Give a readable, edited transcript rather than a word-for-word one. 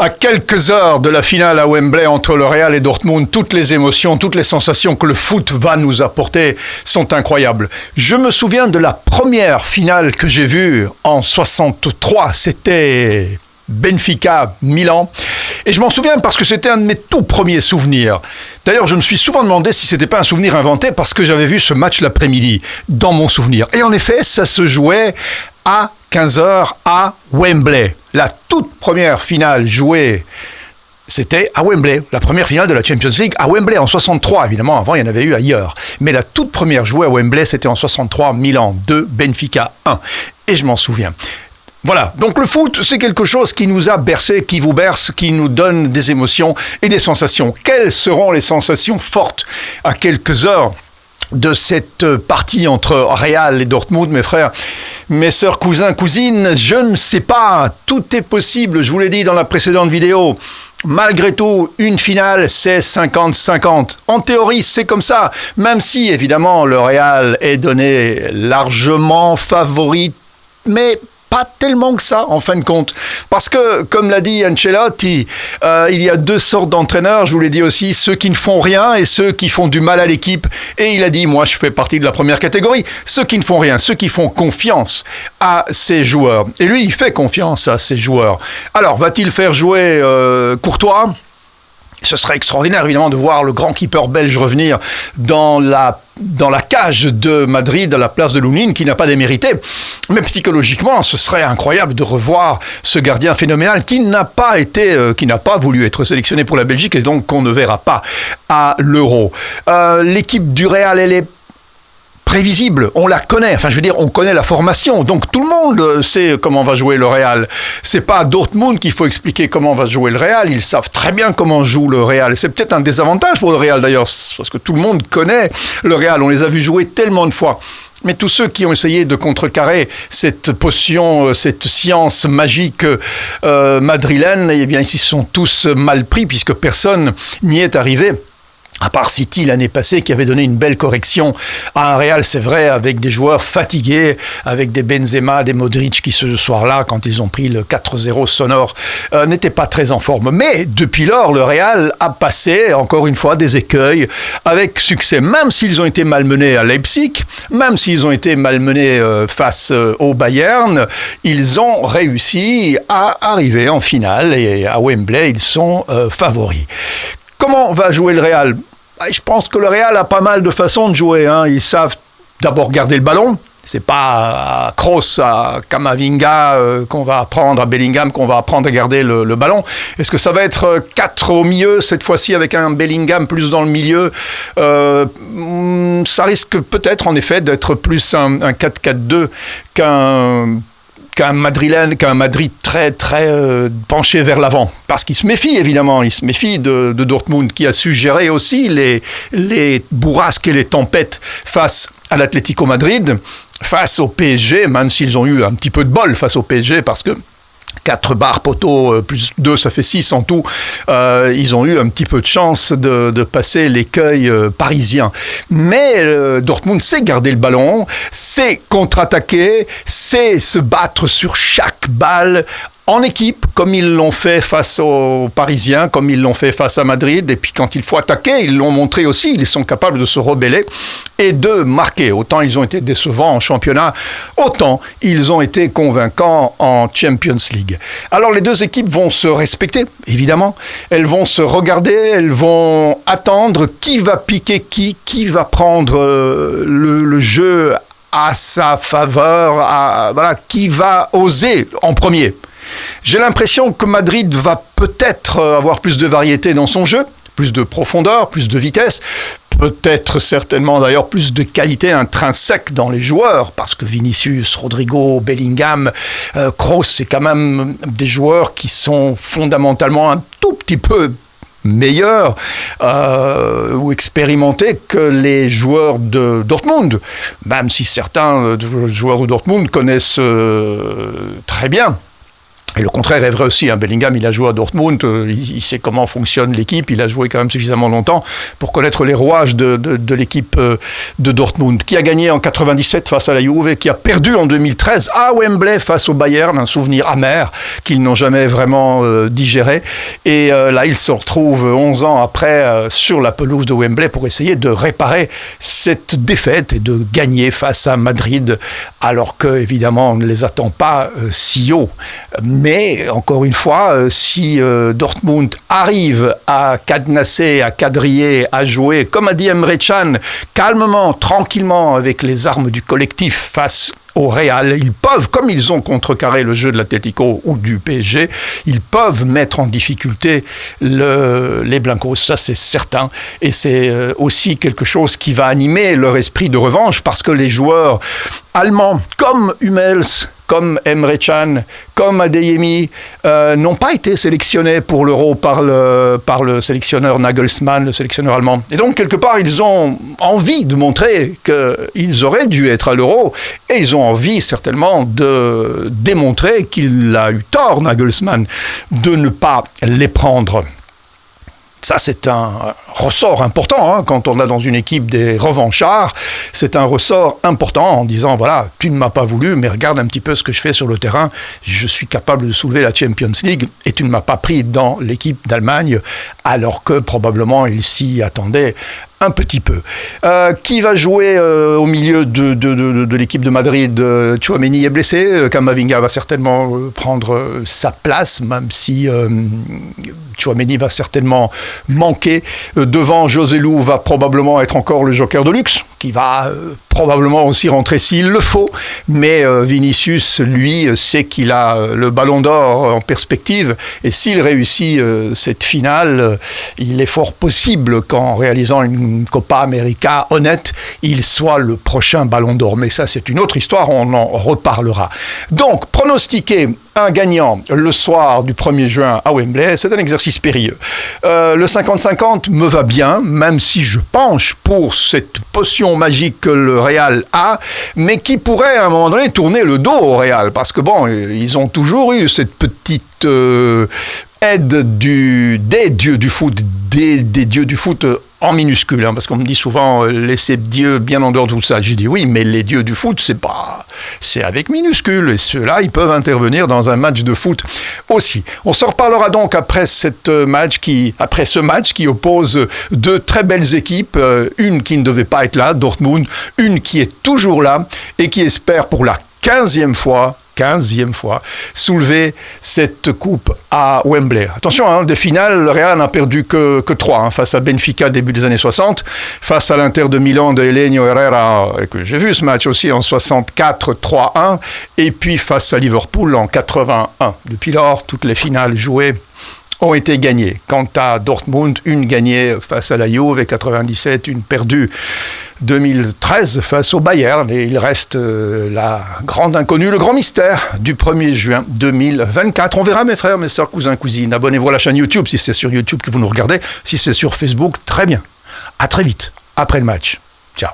À quelques heures de la finale à Wembley entre le Real et Dortmund, toutes les émotions, toutes les sensations que le foot va nous apporter sont incroyables. Je me souviens de la première finale que j'ai vue en 63, c'était Benfica-Milan. Et je m'en souviens parce que c'était un de mes tout premiers souvenirs. D'ailleurs, je me suis souvent demandé si c'était pas un souvenir inventé parce que j'avais vu ce match l'après-midi dans mon souvenir. Et en effet, ça se jouait à 15h à Wembley. La toute première finale jouée, c'était à Wembley. La première finale de la Champions League à Wembley en 63. Évidemment, avant, il y en avait eu ailleurs. Mais la toute première jouée à Wembley, c'était en 63, Milan 2, Benfica 1. Et je m'en souviens. Voilà, donc le foot, c'est quelque chose qui nous a bercé, qui vous berce, qui nous donne des émotions et des sensations. Quelles seront les sensations fortes à quelques heures de cette partie entre Real et Dortmund, mes frères, mes sœurs, cousins, cousines? Je ne sais pas, tout est possible, je vous l'ai dit dans la précédente vidéo. Malgré tout, une finale, c'est 50-50. En théorie, c'est comme ça, même si, évidemment, le Real est donné largement favori, mais pas tellement que ça, en fin de compte. Parce que, comme l'a dit Ancelotti, il y a deux sortes d'entraîneurs, je vous l'ai dit aussi, ceux qui ne font rien et ceux qui font du mal à l'équipe. Et il a dit, moi, je fais partie de la première catégorie. Ceux qui ne font rien, ceux qui font confiance à ses joueurs. Et lui, il fait confiance à ses joueurs. Alors, va-t-il faire jouer Courtois ? Ce serait extraordinaire, évidemment, de voir le grand keeper belge revenir dans la cage de Madrid, à la place de Lunin, qui n'a pas démérité. Mais psychologiquement, ce serait incroyable de revoir ce gardien phénoménal qui n'a pas voulu être sélectionné pour la Belgique et donc qu'on ne verra pas à l'Euro. L'équipe du Real, elle est prévisible, on la connaît, enfin je veux dire, on connaît la formation, donc tout le monde sait comment va jouer le Real. C'est pas à Dortmund qu'il faut expliquer comment va jouer le Real, ils savent très bien comment joue le Real. C'est peut-être un désavantage pour le Real d'ailleurs, parce que tout le monde connaît le Real, on les a vus jouer tellement de fois. Mais tous ceux qui ont essayé de contrecarrer cette potion, cette science magique madrilène, eh bien ils s'y sont tous mal pris puisque personne n'y est arrivé. À part City l'année passée qui avait donné une belle correction à un Real, c'est vrai, avec des joueurs fatigués, avec des Benzema, des Modric qui ce soir-là, quand ils ont pris le 4-0 sonore, n'étaient pas très en forme. Mais depuis lors, le Real a passé, encore une fois, des écueils avec succès. Même s'ils ont été malmenés à Leipzig, même s'ils ont été malmenés face au Bayern, ils ont réussi à arriver en finale et à Wembley, ils sont favoris. Comment va jouer le Real ? Je pense que le Real a pas mal de façons de jouer. Ils savent d'abord garder le ballon. C'est pas à Kroos, à Camavinga qu'on va apprendre, à Bellingham qu'on va apprendre à garder le ballon. Est-ce que ça va être 4 au milieu, cette fois-ci avec un Bellingham plus dans le milieu ? Ça risque peut-être en effet d'être plus un 4-4-2 qu'un Madrid très penché vers l'avant. Parce qu'il se méfie, évidemment, il se méfie de Dortmund, qui a su gérer aussi les bourrasques et les tempêtes face à l'Atlético Madrid, face au PSG, même s'ils ont eu un petit peu de bol face au PSG, parce que 4 barres poteaux plus 2, ça fait 6 en tout. Ils ont eu un petit peu de chance de passer l'écueil parisien. Mais Dortmund sait garder le ballon, sait contre-attaquer, sait se battre sur chaque balle en équipe, comme ils l'ont fait face aux Parisiens, comme ils l'ont fait face à Madrid. Et puis quand il faut attaquer, ils l'ont montré aussi. Ils sont capables de se rebeller et de marquer. Autant ils ont été décevants en championnat, autant ils ont été convaincants en Champions League. Alors les deux équipes vont se respecter, évidemment. Elles vont se regarder, elles vont attendre qui va piquer qui va prendre le jeu à sa faveur, qui va oser en premier. J'ai l'impression que Madrid va peut-être avoir plus de variété dans son jeu, plus de profondeur, plus de vitesse, peut-être certainement d'ailleurs plus de qualité intrinsèque dans les joueurs, parce que Vinicius, Rodrigo, Bellingham, Kroos, c'est quand même des joueurs qui sont fondamentalement un tout petit peu meilleurs ou expérimentés que les joueurs de Dortmund, même si certains joueurs de Dortmund connaissent très bien Et le contraire est vrai aussi. Bellingham, il a joué à Dortmund, il sait comment fonctionne l'équipe, il a joué quand même suffisamment longtemps pour connaître les rouages de l'équipe de Dortmund, qui a gagné en 97 face à la Juve, qui a perdu en 2013 à Wembley face au Bayern, un souvenir amer qu'ils n'ont jamais vraiment digéré. Et là, ils se retrouvent 11 ans après sur la pelouse de Wembley pour essayer de réparer cette défaite et de gagner face à Madrid, alors que, évidemment, on ne les attend pas si haut. Mais, encore une fois, si Dortmund arrive à cadenasser, à quadriller, à jouer, comme a dit Emre Can, calmement, tranquillement, avec les armes du collectif face au Real, ils peuvent, comme ils ont contrecarré le jeu de l'Atlético ou du PSG, ils peuvent mettre en difficulté les Blancos, ça c'est certain. Et c'est aussi quelque chose qui va animer leur esprit de revanche, parce que les joueurs allemands, comme Hummels, comme Emre Can, comme Adeyemi, n'ont pas été sélectionnés pour l'Euro par le sélectionneur Nagelsmann, le sélectionneur allemand. Et donc, quelque part, ils ont envie de montrer qu'ils auraient dû être à l'Euro, et ils ont envie, certainement, de démontrer qu'il a eu tort, Nagelsmann, de ne pas les prendre. Ça, c'est un ressort important, quand on a dans une équipe des revanchards, c'est un ressort important en disant, voilà, tu ne m'as pas voulu, mais regarde un petit peu ce que je fais sur le terrain, je suis capable de soulever la Champions League, et tu ne m'as pas pris dans l'équipe d'Allemagne, alors que probablement il s'y attendait un petit peu. Qui va jouer au milieu de l'équipe de Madrid? Tchouaméni est blessé, Camavinga va certainement prendre sa place, même si Tchouaméni va certainement manquer. Devant, Joselu va probablement être encore le joker de luxe, qui va probablement aussi rentrer s'il le faut, mais Vinicius, lui, sait qu'il a le ballon d'or en perspective, et s'il réussit cette finale, il est fort possible qu'en réalisant une Copa América honnête, il soit le prochain ballon d'or. Mais ça, c'est une autre histoire, on en reparlera. Donc, pronostiquer un gagnant le soir du 1er juin à Wembley, c'est un exercice périlleux. Le 50-50 me va bien, même si je penche pour cette potion magique que le Real a, mais qui pourrait à un moment donné tourner le dos au Real, parce que bon, ils ont toujours eu cette petite aide des dieux du foot, des dieux du foot en minuscule, parce qu'on me dit souvent laissez Dieu bien en dehors de tout ça. J'ai dit oui, mais les dieux du foot, c'est avec minuscule, et ceux-là, ils peuvent intervenir dans un match de foot aussi. On s'en reparlera donc après ce match qui oppose deux très belles équipes, une qui ne devait pas être là, Dortmund, une qui est toujours là et qui espère pour la 15e fois, soulever cette coupe à Wembley. Attention, des finales, le Real n'a perdu que 3, face à Benfica début des années 60, face à l'Inter de Milan de Helenio Herrera, que j'ai vu ce match aussi en 64, 3-1, et puis face à Liverpool en 81. Depuis lors, toutes les finales jouées ont été gagnées. Quant à Dortmund, une gagnée face à la Juve, 97, une perdue 2013 face au Bayern, et il reste la grande inconnue, le grand mystère du 1er juin 2024. On verra, mes frères, mes sœurs, cousins, cousines. Abonnez-vous à la chaîne YouTube si c'est sur YouTube que vous nous regardez. Si c'est sur Facebook, très bien. À très vite, après le match. Ciao.